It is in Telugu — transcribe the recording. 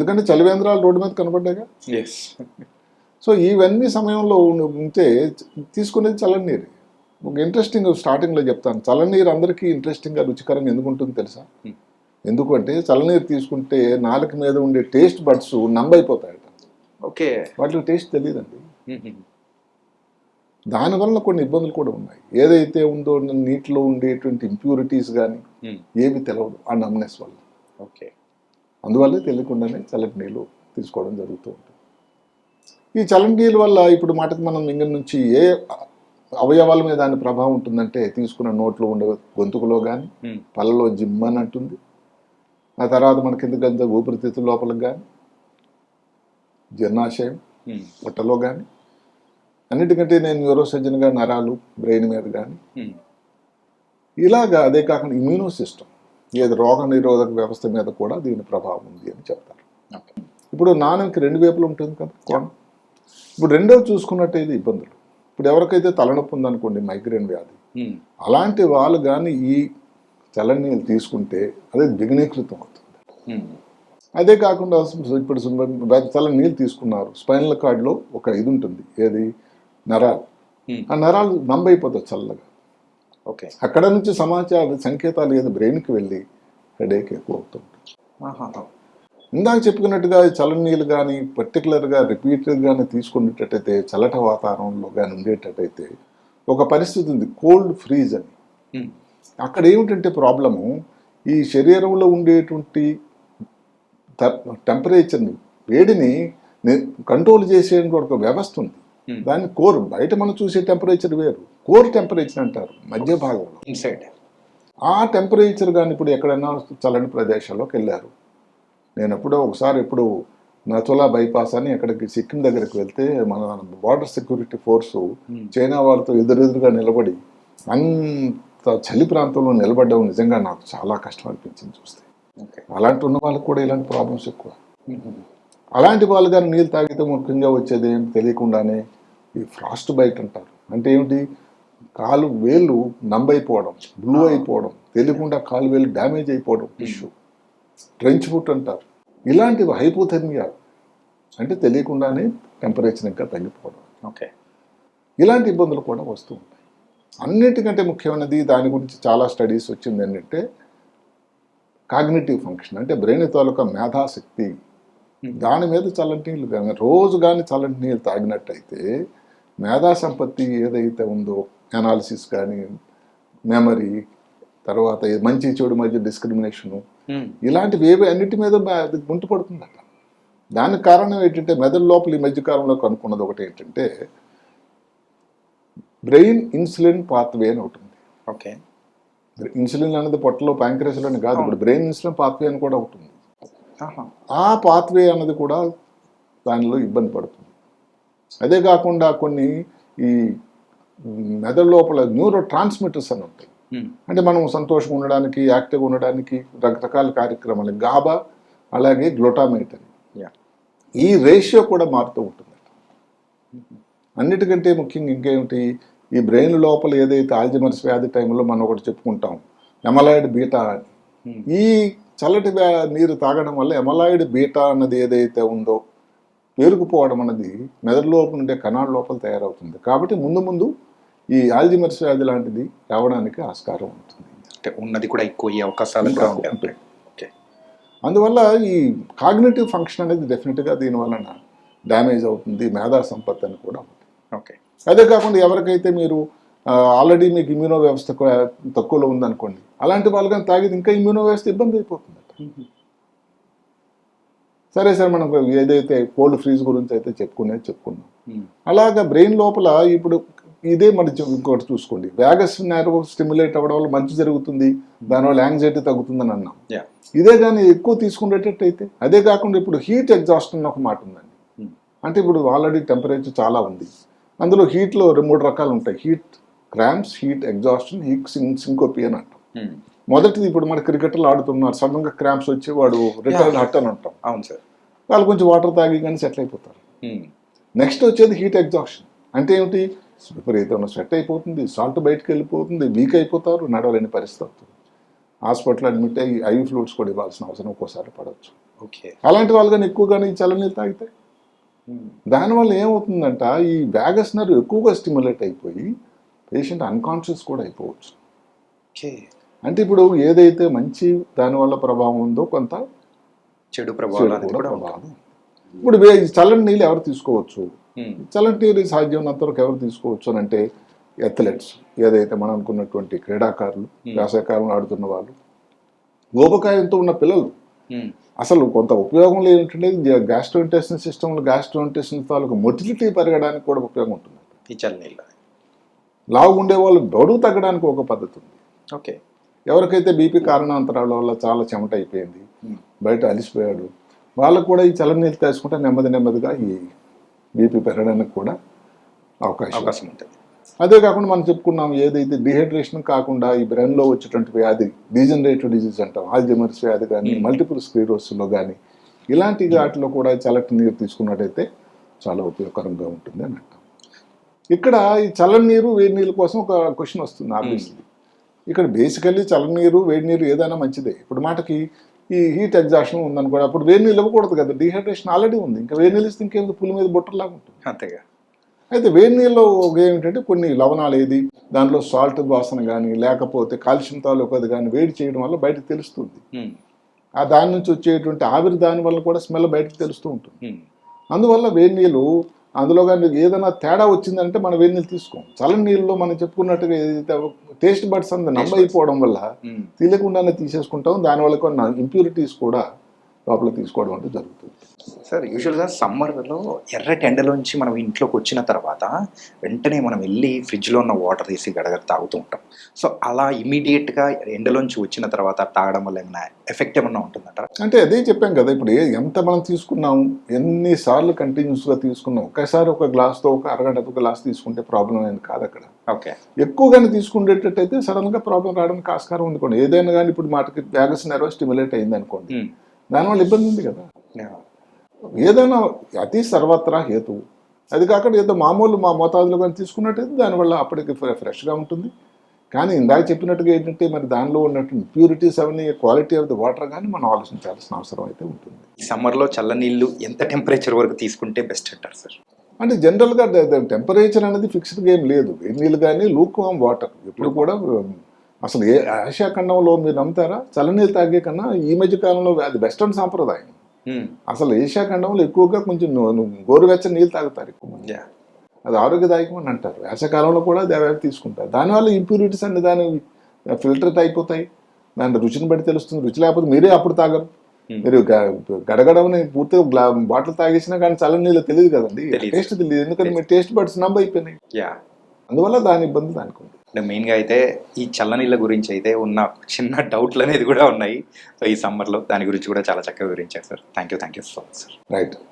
ఎందుకంటే చలివేంద్రాలు రోడ్డు మీద కనపడ్డాయిగా. సో ఇవన్నీ సమయంలో ఉంటే తీసుకునేది చల్లనీరు. ఒక ఇంట్రెస్టింగ్ స్టార్టింగ్లో చెప్తాను, చల్లనీరు అందరికీ ఇంట్రెస్టింగ్గా రుచికరంగా ఎందుకు ఉంటుంది తెలుసా? ఎందుకంటే చల్లనీరు తీసుకుంటే నాలుక మీద ఉండే టేస్ట్ బడ్స్ నంబైపోతాయట. ఓకే, వాటికి టేస్ట్ తెలియదండి. దానివల్ల కొన్ని ఇబ్బందులు కూడా ఉన్నాయి. ఏదైతే ఉందో నీటిలో ఉండేటువంటి ఇంప్యూరిటీస్ కానీ ఏవి తెలవదు ఆ నమ్నెస్ వల్ల. ఓకే, అందువల్లే తెలియకుండానే చల్లటి నీళ్ళు తీసుకోవడం జరుగుతూ ఉంటుంది. ఈ చల్లటి నీళ్ళ వల్ల ఇప్పుడు మాటకు మనం ఇంక నుంచి ఏ అవయవాల మీద దాని ప్రభావం ఉంటుందంటే, తీసుకున్న నోట్లో ఉండే గొంతుకులో కానీ పళ్ళలో జిమ్మని అంటుంది. ఆ తర్వాత మన కింద ఊపిరితిత్తుల లోపలికి కానీ, జీర్ణాశయం పొట్టలో కానీ, అన్నిటికంటే నేను న్యూరోసర్జన్గా నరాలు బ్రెయిన్ మీద కానీ, ఇలాగా. అదే కాకుండా ఇమ్యూనో సిస్టమ్, ఏది రోగ నిరోధక వ్యవస్థ మీద కూడా దీని ప్రభావం ఉంది అని చెప్తారు. ఇప్పుడు నాన్నకి రెండు వైపులు ఉంటుంది కదా కోణం. ఇప్పుడు రెండోది చూసుకున్నట్టయితే ఇబ్బందులు. ఇప్పుడు ఎవరికైతే తలనొప్పి ఉందనుకోండి, మైగ్రేన్ వ్యాధి, అలాంటి వాళ్ళు కానీ ఈ చల్లని నీళ్ళు తీసుకుంటే అదే ద్విగుణీకృతం అవుతుంది. అదే కాకుండా ఇప్పుడు చల్లని నీళ్ళు తీసుకున్నారు, స్పైనల్ కార్డ్లో ఒక ఇది ఉంటుంది, ఏది నరాలు, ఆ నరాలు నంబైపోతాయి చల్లగా. ఓకే, అక్కడ నుంచి సమాచార సంకేతాలు ఏదో బ్రెయిన్కి వెళ్ళి హెడేక్ ఎక్కువ అవుతుంటుంది. ఇందాక చెప్పుకున్నట్టుగా చల్లని నీళ్ళు కానీ పర్టికులర్గా రిపీటెడ్గానే తీసుకునేటట్టయితే, చల్లట వాతావరణంలో కానీ ఉండేటట్టయితే ఒక పరిస్థితి ఉంది, కోల్డ్ ఫ్రీజ్ అని. అక్కడ ఏమిటంటే ప్రాబ్లము, ఈ శరీరంలో ఉండేటువంటి టెంపరేచర్ని, వేడిని కంట్రోల్ చేసే ఒక వ్యవస్థ ఉంది. దాన్ని కోర్, బయట మనం చూసే టెంపరేచర్ వేరు, కోర్ టెంపరేచర్ అంటారు మధ్య భాగంలో, ఇన్సైడ్. ఆ టెంపరేచర్ కానీ ఇప్పుడు ఎక్కడైనా చల్లని ప్రదేశాల్లోకి వెళ్ళారు. నేను ఎప్పుడు నథులా బైపాస్ అని ఎక్కడికి సిక్కిం దగ్గరికి వెళ్తే, మన బార్డర్ సెక్యూరిటీ ఫోర్సు చైనా వాళ్ళతో ఎదురెదురుగా నిలబడి అంత చలి ప్రాంతంలో నిలబడ్డం నిజంగా నాకు చాలా కష్టం అనిపించింది చూస్తే. అలాంటి ఉన్న వాళ్ళకి కూడా ఇలాంటి ప్రాబ్లమ్స్ ఎక్కువ. అలాంటి వాళ్ళు కానీ నీళ్ళు తాగితే ముఖ్యంగా వచ్చేది ఏం తెలియకుండానే ఈ ఫ్రాస్ట్ బైట్ అంటారు. అంటే ఏమిటి, కాలు వేళ్ళు నంబైపోవడం, బ్లూ అయిపోవడం, తెలియకుండా కాలు వేలు డ్యామేజ్ అయిపోవడం, టిష్యూ, ట్రెంచ్ ఫుట్ అంటారు. ఇలాంటివి హైపోథెర్మియా, అంటే తెలియకుండానే టెంపరేచర్ ఇంకా తగ్గిపోవడం. ఓకే, ఇలాంటి ఇబ్బందులు కూడా వస్తూ ఉంటాయి. అన్నిటికంటే ముఖ్యమైనది, దాని గురించి చాలా స్టడీస్ వచ్చింది ఏంటంటే కాగ్నిటివ్ ఫంక్షన్, అంటే బ్రెయిన్ తాలూకా మేధాశక్తి. దాని మీద చల్లటి నీళ్ళు కానీ రోజు కానీ చల్లటి నీళ్ళు తాగినట్టయితే మేధా సంపత్తి ఏదైతే ఉందో, అనాలిసిస్ కానీ, మెమరీ, తర్వాత మంచి చెడు మధ్య డిస్క్రిమినేషను, ఇలాంటివి ఏవి అన్నిటి మీద గుంటు పడుతుందట. దానికి కారణం ఏంటంటే, మెదడు లోపల ఈ మధ్యకాలంలో కనుక్కున్నది ఒకటి ఏంటంటే, బ్రెయిన్ ఇన్సులిన్ పాత్వే అని ఒకటి ఉంది. ఓకే, ఇన్సులిన్ అనేది పొట్టలో ప్యాంక్రస్లోని కాదు, ఇప్పుడు బ్రెయిన్ ఇన్సులిన్ పాత్వే అని కూడా ఉంటుంది. ఆ పాత్వే అన్నది కూడా దానిలో ఇబ్బంది పడుతుంది. అదే కాకుండా కొన్ని ఈ మెదడు లోపల న్యూరో ట్రాన్స్మిటర్స్ అని ఉంటాయి. అంటే మనం సంతోషంగా ఉండడానికి, యాక్టివ్గా ఉండడానికి రకరకాల కార్యక్రమాలు, గాబా అలాగే గ్లూటామేట్ అని, ఈ రేషియో కూడా మారుతూ ఉంటుంది. అన్నిటికంటే ముఖ్యంగా ఇంకేమిటి, ఈ బ్రెయిన్ లోపల ఏదైతే ఆల్జీమర్స్ వ్యాధి టైంలో మనం ఒకటి చెప్పుకుంటాం, ఎమలాయిడ్ బీటా అని. ఈ చల్లటి నీరు తాగడం వల్ల ఎమలాయిడ్ బీటా అన్నది ఏదైతే ఉందో పేరుకుపోవడం అన్నది మెదడు లోపల ఉండే కణాల లోపల తయారవుతుంది. కాబట్టి ముందు ముందు ఈ ఆల్జీమర్స్ వ్యాధి లాంటిది రావడానికి ఆస్కారం ఉంటుంది. అంటే ఉన్నది కూడా ఎక్కువ అయ్యే అవకాశాలు కూడా ఉంటాయి. అందువల్ల ఈ కాగ్నిటివ్ ఫంక్షన్ అనేది డెఫినెట్గా దీనివలన డ్యామేజ్ అవుతుంది, మేధా సంపత్తి అని కూడా ఉంటుంది. ఓకే, అదే కాకుండా ఎవరికైతే మీరు ఆల్రెడీ మీకు ఇమ్యూనో వ్యవస్థ తక్కువలో ఉందనుకోండి, అలాంటి వాళ్ళు కానీ తాగితే ఇంకా ఇమ్యూనో వ్యవస్థ ఇబ్బంది అయిపోతుంది. సరే మనం ఏదైతే కోల్డ్ ఫ్రీజ్ గురించి అయితే చెప్పుకున్నాం. అలాగా బ్రెయిన్ లోపల ఇప్పుడు ఇదే మరి ఇంకోటి చూసుకోండి, వ్యాగస్ నెర్వ్ స్టిమ్యులేట్ అవ్వడం వల్ల మంచి జరుగుతుంది, దానివల్ల యాంగ్జైటీ తగ్గుతుందని అన్నాం. ఇదే కానీ ఎక్కువ తీసుకునేటట్టయితే, అదే కాకుండా ఇప్పుడు హీట్ ఎగ్జాస్ట్ అని ఒక మాట ఉందండి. అంటే ఇప్పుడు ఆల్రెడీ టెంపరేచర్ చాలా ఉంది, అందులో హీట్లో 3 రకాలు ఉంటాయి, heat cramps, heat exhaustion, heat syncope అని అంటాం. మొదటిది ఇప్పుడు మన క్రికెటర్లు ఆడుతున్నారు, సడన్గా క్రాంప్స్ వచ్చి వాడు రిటర్న్ హట్ అని అంటాం. అవును సార్, వాళ్ళు కొంచెం వాటర్ తాగి కానీ సెటిల్ అయిపోతారు. నెక్స్ట్ వచ్చేది హీట్ ఎగ్జాస్షన్. అంటే ఏమిటి, విపరీతంగా స్వెట్ అయిపోతుంది, సాల్ట్ బయటకు వెళ్ళిపోతుంది, వీక్ అయిపోతారు, నడవలేని పరిస్థితి అవుతుంది. హాస్పిటల్ అడ్మిట్ అయ్యి ఐవి ఫ్లూయిడ్స్ కూడా ఇవ్వాల్సిన అవసరం ఒక్కోసారి పడవచ్చు. ఓకే. అలాంటి వాళ్ళు కానీ ఎక్కువగానే ఈ చల్లనీళ్ళు తాగితే దానివల్ల ఏమవుతుందంట, ఈ వ్యాగస్ నర్వ్ ఎక్కువగా స్టిమ్యులేట్ అయిపోయి పేషెంట్ అన్కాన్షియస్ కూడా అయిపోవచ్చు. ఓకే. అంటే ఇప్పుడు ఏదైతే మంచి దానివల్ల ప్రభావం ఉందో కొంత చెడు ప్రభావాలు చెడు అనేది కూడా కూడా ప్రభావం. ఇప్పుడు ఈ చల్లని నీళ్ళు ఎవరు తీసుకోవచ్చు? చల్లని నీరు సాధ్యమైనంత వరకు ఎవరు తీసుకోవచ్చు అని అంటే అథ్లెట్స్, ఏదైతే మనం అనుకున్నటువంటి క్రీడాకారులు, వేసవికాలంలో ఆడుతున్న వాళ్ళు, ఊబకాయంతో ఉన్న పిల్లలు. అసలు కొంత ఉపయోగం లేదంటే గ్యాస్ట్రోఇంటెస్టిన్ సిస్టంలో గ్యాస్ట్రోఇంటెస్టిన్ తాలూకు మొటిలిటీ పెరగడానికి కూడా ఉపయోగం ఉంటుంది. ఈ చల్లనీళ్ళు. లావు ఉండే వాళ్ళు బరువు తగ్గడానికి ఒక పద్ధతి ఉంది. ఓకే. ఎవరికైతే బీపీ కారణాంతరాల వల్ల చాలా చెమట అయిపోయింది, బయట అలిసిపోయాడు, వాళ్ళకు కూడా ఈ చల్లనీళ్ళు తీసుకుంటే నెమ్మదిగా ఈ బీపీ పెరగడానికి కూడా అవకాశం ఉంటుంది. అదే కాకుండా మనం చెప్పుకున్నాం, ఏదైతే డిహైడ్రేషన్ కాకుండా ఈ బ్రెయిన్లో వచ్చేటువంటి వ్యాధి డీజనరేటివ్ డిజీజ్ అంటాం, ఆల్జైమర్స్ వ్యాధి కానీ, మల్టిపుల్ స్క్లెరోసిస్లో కానీ, ఇలాంటి వాటిలో కూడా చల్లటి నీరు తీసుకున్నట్టయితే చాలా ఉపయోగకరంగా ఉంటుంది అని అంటాం. ఇక్కడ ఈ చల్లని నీరు వేడి నీళ్ళ కోసం ఒక క్వశ్చన్ వస్తుంది ఆబ్వియస్లీ. ఇక్కడ బేసికల్లీ చల్లని నీరు వేడి నీరు ఏదైనా మంచిదే. ఇప్పుడు మాటకి ఈ హీట్ ఎగ్జాషన్ ఉందనుకోండి, అప్పుడు వేడి నీళ్ళు ఇవ్వకూడదు కదా, డిహైడ్రేషన్ ఆల్రెడీ ఉంది, ఇంకా వేడి నీళ్ళు ఇస్తే ఇంకేం పులి మీద బొట్టలాగా ఉంటుంది. అంతేగా. అయితే వేడి నీళ్ళలో ఏమిటంటే కొన్ని లవణాలు ఏది దాంట్లో సాల్ట్ వాసన కానీ లేకపోతే కాల్షియం తాలూకు అది కానీ వేడి చేయడం వల్ల బయటకు తెలుస్తుంది. ఆ దాని నుంచి వచ్చేటువంటి ఆవిరి దాని వల్ల కూడా స్మెల్ బయటకు తెలుస్తూ ఉంటుంది. అందువల్ల వేడి నీళ్ళు అందులో కానీ ఏదైనా తేడా వచ్చిందంటే మనం వేడి నీళ్ళు తీసుకోం. చల్లని నీళ్ళలో మనం చెప్పుకున్నట్టుగా ఏదైతే టేస్ట్ బడ్స్ అంత నమ్మ అయిపోవడం వల్ల తెలియకుండానే తీసేసుకుంటాం, దానివల్ల కొన్ని ఇంప్యూరిటీస్ కూడా లోపల తీసుకోవడం అంటే జరుగుతుంది. సార్, యూజువల్గా సమ్మర్లో ఎర్రటి ఎండలోంచి మనం ఇంట్లోకి వచ్చిన తర్వాత వెంటనే మనం వెళ్ళి ఫ్రిడ్జ్లో ఉన్న వాటర్ తీసి గడగడ తాగుతూ ఉంటాం. సో అలా ఇమీడియట్గా ఎండలోంచి వచ్చిన తర్వాత తాగడం వల్ల ఏమైనా ఎఫెక్ట్ ఏమన్నా ఉంటుందంటారా? అంటే అదే చెప్పాం కదా, ఇప్పుడు ఎంత మనం తీసుకున్నాము, ఎన్నిసార్లు కంటిన్యూస్గా తీసుకున్నాం, ఒకేసారి ఒక గ్లాస్తో ఒక అరగంట ఒక గ్లాస్ తీసుకుంటే ప్రాబ్లం అనేది కాదు అక్కడ. ఓకే. ఎక్కువగానే తీసుకునేటట్టయితే సడన్గా ప్రాబ్లం రావడానికి ఆస్కారం ఉంది అనుకోండి. ఏదైనా కానీ ఇప్పుడు మాటకి వ్యాగస్ నర్వ్ స్టిమ్యులేట్ అయింది అనుకోండి, దానివల్ల ఇబ్బంది ఉంది కదా. ఏదైనా అతి సర్వత్రా హేతువు, అది కాకుండా ఏదో మామూలు మా మోతాదులో కానీ తీసుకున్నట్టయితే దానివల్ల అప్పటికి ఫ్రెష్గా ఉంటుంది. కానీ ఇందాక చెప్పినట్టుగా ఏంటంటే మరి దానిలో ఉన్నటువంటి ప్యూరిటీస్ అవన్నీ క్వాలిటీ ఆఫ్ ది వాటర్ కానీ మనం ఆలోచించాల్సిన అవసరం అయితే ఉంటుంది. ఈ సమ్మర్లో చల్లనీళ్ళు ఎంత టెంపరేచర్ వరకు తీసుకుంటే బెస్ట్ అంటారు సార్? అంటే జనరల్గా టెంపరేచర్ అనేది ఫిక్స్డ్గా ఏం లేదు. వేడి నీళ్ళు కానీ లూక్ వామ్ వాటర్ ఎప్పుడు కూడా అసలు ఆసియా ఖండంలో మీరు నమ్ముతారా, చల్లనీళ్ళు తాగే కన్నా ఈ మధ్య కాలంలో అది వెస్టర్న్ సాంప్రదాయం. అసలు ఏషియా ఖండంలో ఎక్కువగా కొంచెం గోరువెచ్చని నీళ్ళు తాగుతారు ఎక్కువ మంది. అది ఆరోగ్యదాయకం అని అంటారు. వేసవికాలంలో కూడా దేవాలు తీసుకుంటారు. దానివల్ల ఇంప్యూరిటీస్ అన్ని దాని ఫిల్టర్ అయిపోతాయి, దాని రుచిని బట్టి తెలుస్తుంది. రుచి లేకపోతే మీరే అప్పుడు తాగరు. మీరు గడగడమని పూర్తిగా బాటిల్ తాగేసినా కానీ చల్లని నీళ్ళు తెలియదు కదండి, టేస్ట్ తెలియదు. ఎందుకంటే మీ టేస్ట్ బడ్స్ నంబ అయిపోయినాయి. అందువల్ల దాని ఇబ్బంది దానికి ఉంది. మెయిన్గా అయితే ఈ చల్లనీళ్ళ గురించి అయితే ఉన్న చిన్న డౌట్లు అనేది కూడా ఉన్నాయి. సో ఈ సమ్మర్లో దాని గురించి కూడా చాలా చక్కగా వివరించారు sir. Thank you so much sir. Right.